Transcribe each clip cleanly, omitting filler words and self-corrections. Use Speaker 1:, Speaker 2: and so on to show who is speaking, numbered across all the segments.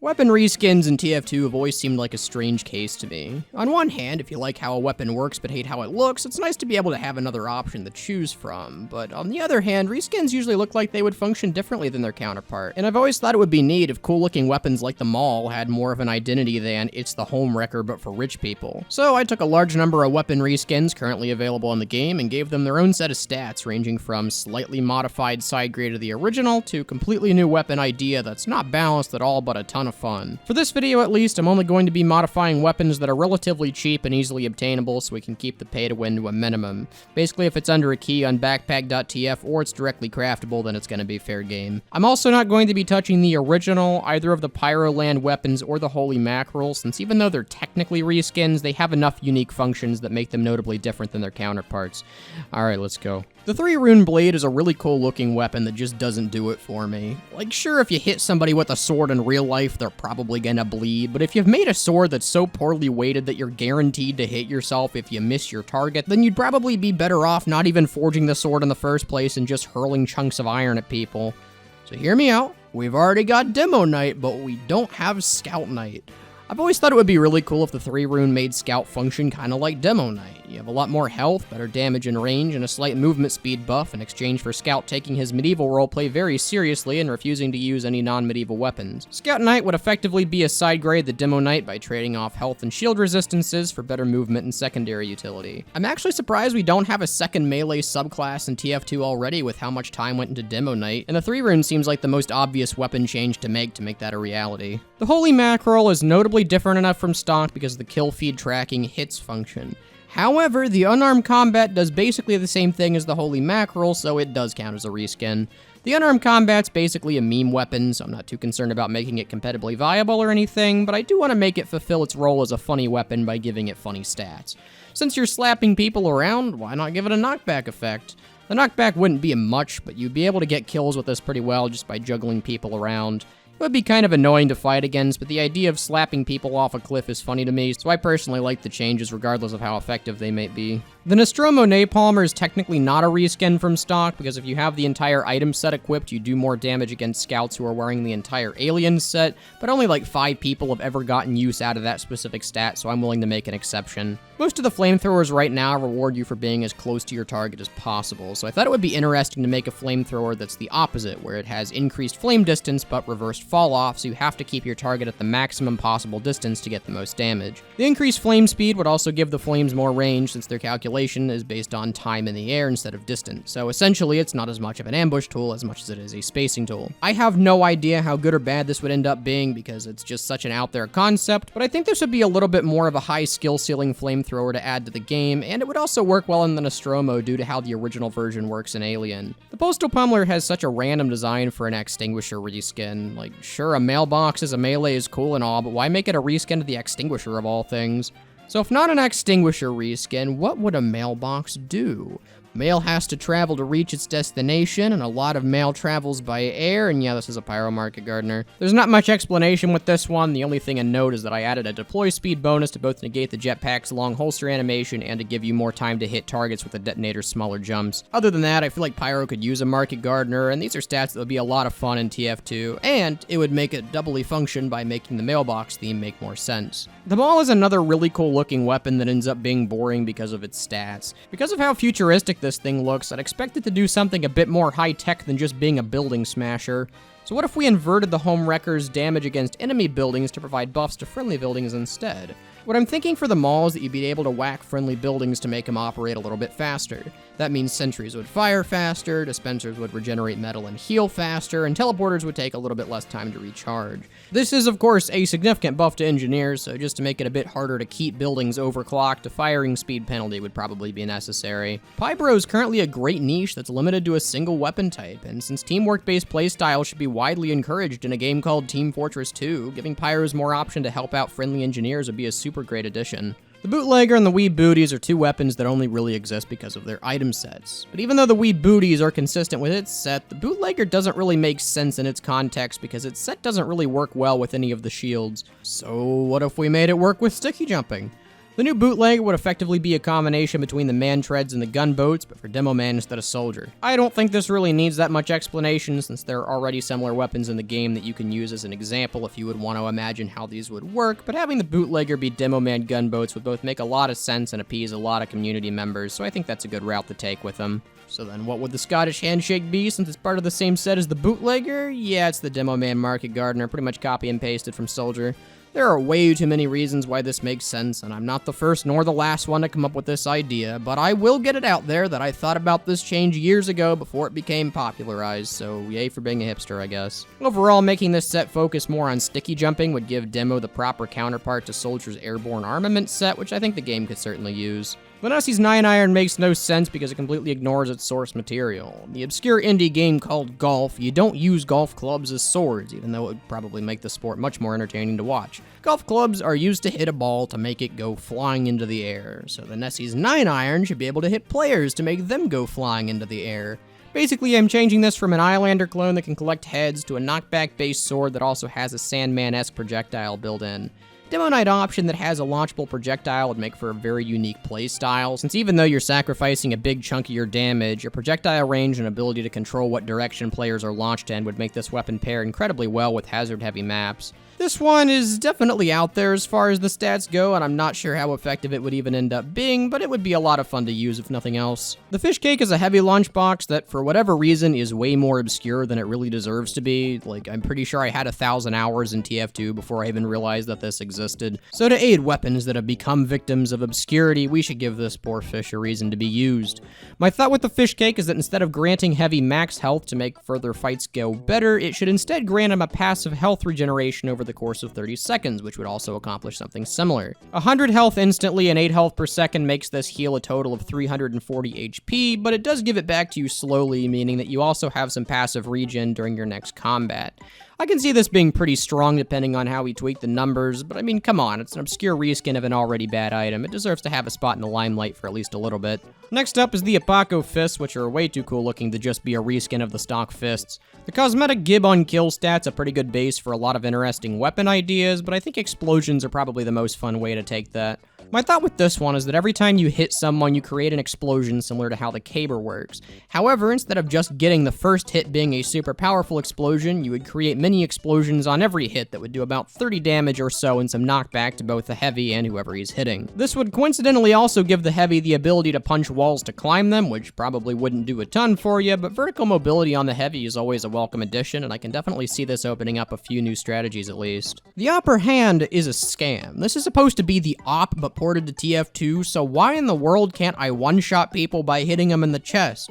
Speaker 1: Weapon reskins in TF2 have always seemed like a strange case to me. On one hand, if you like how a weapon works but hate how it looks, it's nice to be able to have another option to choose from. But on the other hand, reskins usually look like they would function differently than their counterpart. And I've always thought it would be neat if cool-looking weapons like the Maul had more of an identity than it's the home wrecker but for rich people. So I took a large number of weapon reskins currently available in the game and gave them their own set of stats, ranging from slightly modified side grade of the original to completely new weapon idea that's not balanced at all but a ton of fun. For this video at least, I'm only going to be modifying weapons that are relatively cheap and easily obtainable so we can keep the pay to win to a minimum. Basically, if it's under a key on backpack.tf or it's directly craftable, then it's going to be fair game. I'm also not going to be touching the original, either of the Pyroland weapons or the Holy Mackerel, since even though they're technically reskins, they have enough unique functions that make them notably different than their counterparts. Alright, let's go. The Three-Rune blade is a really cool looking weapon that just doesn't do it for me. Like, sure, if you hit somebody with a sword in real life, they're probably gonna bleed, but if you've made a sword that's so poorly weighted that you're guaranteed to hit yourself if you miss your target, then you'd probably be better off not even forging the sword in the first place and just hurling chunks of iron at people. So hear me out. We've already got Demo Knight, but we don't have Scout Knight. I've always thought it would be really cool if the Three-Rune made Scout function kinda like Demo Knight. You have a lot more health, better damage and range, and a slight movement speed buff in exchange for Scout taking his medieval roleplay very seriously and refusing to use any non-medieval weapons. Scout Knight would effectively be a side grade the Demo Knight by trading off health and shield resistances for better movement and secondary utility. I'm actually surprised we don't have a second melee subclass in TF2 already with how much time went into Demo Knight, and the Three-Rune seems like the most obvious weapon change to make that a reality. The Holy Mackerel is notably different enough from stock because of the kill feed tracking hits function. However, the unarmed combat does basically the same thing as the Holy Mackerel, so it does count as a reskin. The unarmed combat's basically a meme weapon, so I'm not too concerned about making it competitively viable or anything, but I do want to make it fulfill its role as a funny weapon by giving it funny stats. Since you're slapping people around, why not give it a knockback effect? The knockback wouldn't be much, but you'd be able to get kills with this pretty well just by juggling people around. It would be kind of annoying to fight against, but the idea of slapping people off a cliff is funny to me, so I personally like the changes regardless of how effective they may be. The Nostromo Napalmer is technically not a reskin from stock, because if you have the entire item set equipped, you do more damage against scouts who are wearing the entire alien set, but only like 5 people have ever gotten use out of that specific stat, so I'm willing to make an exception. Most of the flamethrowers right now reward you for being as close to your target as possible, so I thought it would be interesting to make a flamethrower that's the opposite, where it has increased flame distance but reversed fall off, so you have to keep your target at the maximum possible distance to get the most damage. The increased flame speed would also give the flames more range, since their calculation is based on time in the air instead of distance, so essentially it's not as much of an ambush tool as much as it is a spacing tool. I have no idea how good or bad this would end up being because it's just such an out there concept, but I think this would be a little bit more of a high skill ceiling flamethrower to add to the game, and it would also work well in the Nostromo due to how the original version works in Alien. The Postal Pummeler has such a random design for an extinguisher reskin. Like, sure, a mailbox as a melee is cool and all, but why make it a reskin to the extinguisher of all things? So if not an extinguisher reskin, what would a mailbox do? Mail has to travel to reach its destination, and a lot of mail travels by air, and yeah, this is a Pyro Market Gardener. There's not much explanation with this one. The only thing to note is that I added a deploy speed bonus to both negate the jetpack's long holster animation and to give you more time to hit targets with the detonator's smaller jumps. Other than that, I feel like Pyro could use a Market Gardener, and these are stats that would be a lot of fun in TF2, and it would make it doubly function by making the mailbox theme make more sense. The Maul is another really cool looking weapon that ends up being boring because of its stats. Because of how futuristic this thing looks, I'd expect it to do something a bit more high-tech than just being a building smasher. So what if we inverted the Home Wrecker's damage against enemy buildings to provide buffs to friendly buildings instead? What I'm thinking for the Maul is that you'd be able to whack friendly buildings to make them operate a little bit faster. That means sentries would fire faster, dispensers would regenerate metal and heal faster, and teleporters would take a little bit less time to recharge. This is, of course, a significant buff to engineers, so just to make it a bit harder to keep buildings overclocked, a firing speed penalty would probably be necessary. Pybro is currently a great niche that's limited to a single weapon type, and since teamwork-based playstyle should be widely encouraged in a game called Team Fortress 2, giving Pyros more option to help out friendly engineers would be a super great addition. The Bootlegger and the Wee Booties are two weapons that only really exist because of their item sets. But even though the Wee Booties are consistent with its set, the Bootlegger doesn't really make sense in its context because its set doesn't really work well with any of the shields. So what if we made it work with sticky jumping? The new Bootlegger would effectively be a combination between the man treads and the gunboats, but for demo man instead of soldier. I don't think this really needs that much explanation, since there are already similar weapons in the game that you can use as an example if you would want to imagine how these would work, but having the Bootlegger be demo man gunboats would both make a lot of sense and appease a lot of community members, so I think that's a good route to take with them. So then what would the Scottish handshake be, since it's part of the same set as the Bootlegger? Yeah, it's the demo man market gardener, pretty much copy and pasted from soldier. There are way too many reasons why this makes sense, and I'm not the first nor the last one to come up with this idea, but I will get it out there that I thought about this change years ago before it became popularized, so yay for being a hipster, I guess. Overall, making this set focus more on sticky jumping would give Demo the proper counterpart to Soldier's airborne armament set, which I think the game could certainly use. The Nessie's 9-iron makes no sense because it completely ignores its source material. The obscure indie game called Golf, you don't use golf clubs as swords, even though it would probably make the sport much more entertaining to watch. Golf clubs are used to hit a ball to make it go flying into the air, so the Nessie's 9-iron should be able to hit players to make them go flying into the air. Basically, I'm changing this from an Islander clone that can collect heads to a knockback-based sword that also has a Sandman-esque projectile built in. Demo Knight option that has a launchable projectile would make for a very unique playstyle, since even though you're sacrificing a big chunk of your damage, your projectile range and ability to control what direction players are launched in would make this weapon pair incredibly well with hazard-heavy maps. This one is definitely out there as far as the stats go, and I'm not sure how effective it would even end up being, but it would be a lot of fun to use if nothing else. The fish cake is a heavy lunchbox that, for whatever reason, is way more obscure than it really deserves to be. Like, I'm pretty sure I had 1,000 hours in TF2 before I even realized that this existed. So to aid weapons that have become victims of obscurity, we should give this poor fish a reason to be used. My thought with the fish cake is that instead of granting heavy max health to make further fights go better, it should instead grant him a passive health regeneration over the course of 30 seconds, which would also accomplish something similar. 100 health instantly and 8 health per second makes this heal a total of 340 HP, but it does give it back to you slowly, meaning that you also have some passive regen during your next combat. I can see this being pretty strong depending on how we tweak the numbers, but I mean, come on, it's an obscure reskin of an already bad item. It deserves to have a spot in the limelight for at least a little bit. Next up is the Apoco fists, which are way too cool looking to just be a reskin of the stock fists. The cosmetic gib on kill stat's a pretty good base for a lot of interesting weapon ideas, but I think explosions are probably the most fun way to take that. My thought with this one is that every time you hit someone, you create an explosion similar to how the caber works. However, instead of just getting the first hit being a super powerful explosion, you would create mini explosions on every hit that would do about 30 damage or so and some knockback to both the heavy and whoever he's hitting. This would coincidentally also give the heavy the ability to punch walls to climb them, which probably wouldn't do a ton for you, but vertical mobility on the heavy is always a welcome addition, and I can definitely see this opening up a few new strategies at least. The upper hand is a scam. This is supposed to be the op, but ported to TF2, so why in the world can't I one-shot people by hitting them in the chest?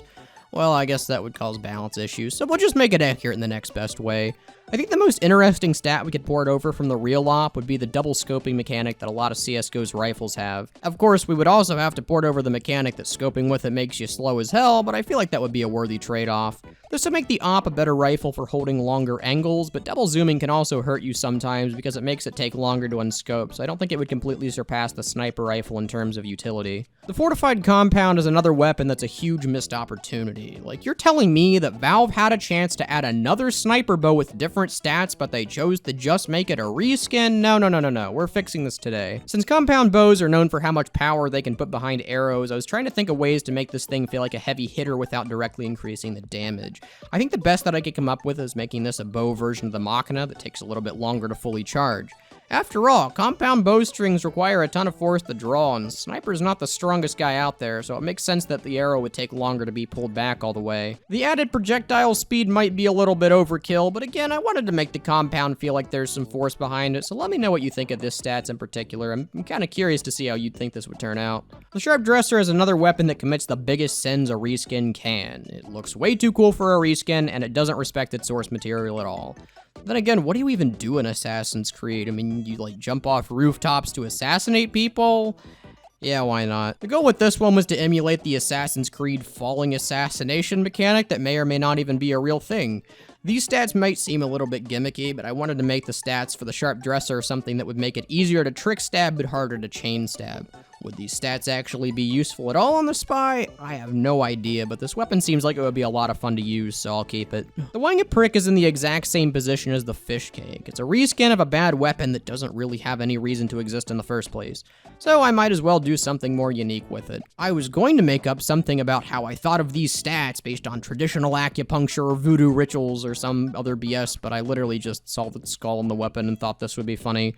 Speaker 1: Well, I guess that would cause balance issues, so we'll just make it accurate in the next best way. I think the most interesting stat we could port over from the real op would be the double scoping mechanic that a lot of CSGO's rifles have. Of course, we would also have to port over the mechanic that scoping with it makes you slow as hell, but I feel like that would be a worthy trade-off. This would make the op a better rifle for holding longer angles, but double zooming can also hurt you sometimes because it makes it take longer to unscope, so I don't think it would completely surpass the sniper rifle in terms of utility. The fortified compound is another weapon that's a huge missed opportunity. Like, you're telling me that Valve had a chance to add another sniper bow with different stats, but they chose to just make it a reskin? No, we're fixing this today. Since compound bows are known for how much power they can put behind arrows, I was trying to think of ways to make this thing feel like a heavy hitter without directly increasing the damage. I think the best that I could come up with is making this a bow version of the Machina that takes a little bit longer to fully charge. After all, compound bowstrings require a ton of force to draw, and Sniper's not the strongest guy out there, so it makes sense that the arrow would take longer to be pulled back all the way. The added projectile speed might be a little bit overkill, but again, I wanted to make the compound feel like there's some force behind it, so let me know what you think of this stats in particular. I'm kind of curious to see how you'd think this would turn out. The Sharp Dresser is another weapon that commits the biggest sins a reskin can. It looks way too cool for a reskin, and it doesn't respect its source material at all. Then again, what do you even do in Assassin's Creed? I mean, you like jump off rooftops to assassinate people? Yeah, why not? The goal with this one was to emulate the Assassin's Creed falling assassination mechanic that may or may not even be a real thing. These stats might seem a little bit gimmicky, but I wanted to make the stats for the Sharp Dresser something that would make it easier to trick stab but harder to chain stab. Would these stats actually be useful at all on the Spy? I have no idea, but this weapon seems like it would be a lot of fun to use, so I'll keep it. The Winged Prick is in the exact same position as the Fish Cake. It's a reskin of a bad weapon that doesn't really have any reason to exist in the first place, so I might as well do something more unique with it. I was going to make up something about how I thought of these stats based on traditional acupuncture or voodoo rituals or some other BS, but I literally just saw the skull in the weapon and thought this would be funny.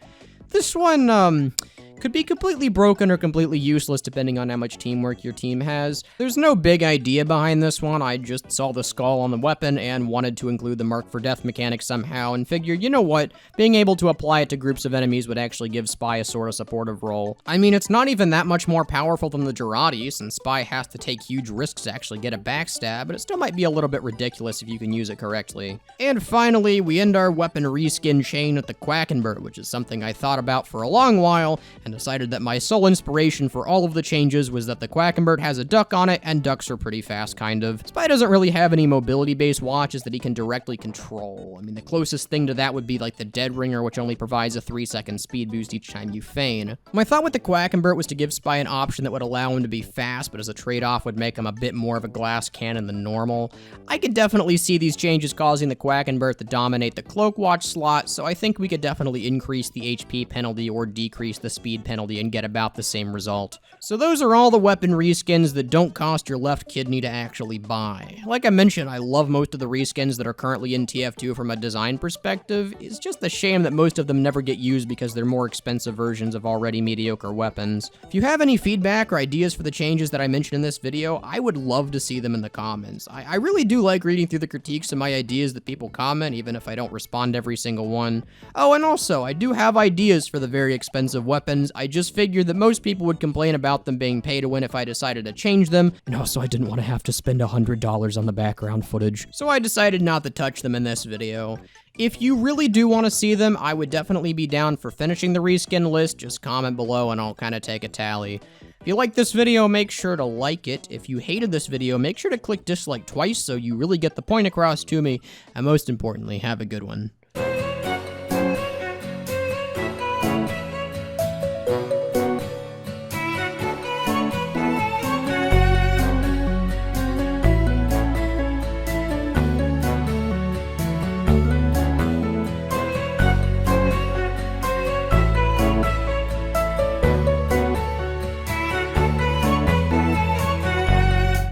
Speaker 1: This one, could be completely broken or completely useless depending on how much teamwork your team has. There's no big idea behind this one. I just saw the skull on the weapon and wanted to include the Mark for Death mechanic somehow and figured, you know what, being able to apply it to groups of enemies would actually give Spy a sort of supportive role. I mean, it's not even that much more powerful than the Girardi, since Spy has to take huge risks to actually get a backstab, but it still might be a little bit ridiculous if you can use it correctly. And finally, we end our weapon reskin chain with the Quackenberg, which is something I thought about for a long while, and decided that my sole inspiration for all of the changes was that the Quackenberg has a duck on it, and ducks are pretty fast, kind of. Spy doesn't really have any mobility-based watches that he can directly control. I mean, the closest thing to that would be like the Dead Ringer, which only provides a 3-second speed boost each time you feign. My thought with the Quackenberg was to give Spy an option that would allow him to be fast, but as a trade-off would make him a bit more of a glass cannon than normal. I could definitely see these changes causing the Quackenberg to dominate the Cloak Watch slot, so I think we could definitely increase the HP penalty or decrease the speed penalty and get about the same result. So those are all the weapon reskins that don't cost your left kidney to actually buy. Like I mentioned, I love most of the reskins that are currently in TF2 from a design perspective. It's just a shame that most of them never get used because they're more expensive versions of already mediocre weapons. If you have any feedback or ideas for the changes that I mentioned in this video, I would love to see them in the comments. I really do like reading through the critiques and my ideas that people comment, even if I don't respond to every single one. Oh, and also, I do have ideas for the very expensive weapons. I just figured that most people would complain about them being pay to win if I decided to change them, and also I didn't want to have to spend $100 on the background footage, so I decided not to touch them in this video. If you really do want to see them, I would definitely be down for finishing the reskin list. Just comment below and I'll kind of take a tally. If you like this video, make sure to like it. If you hated this video, make sure to click dislike twice so you really get the point across to me, and most importantly, have a good one.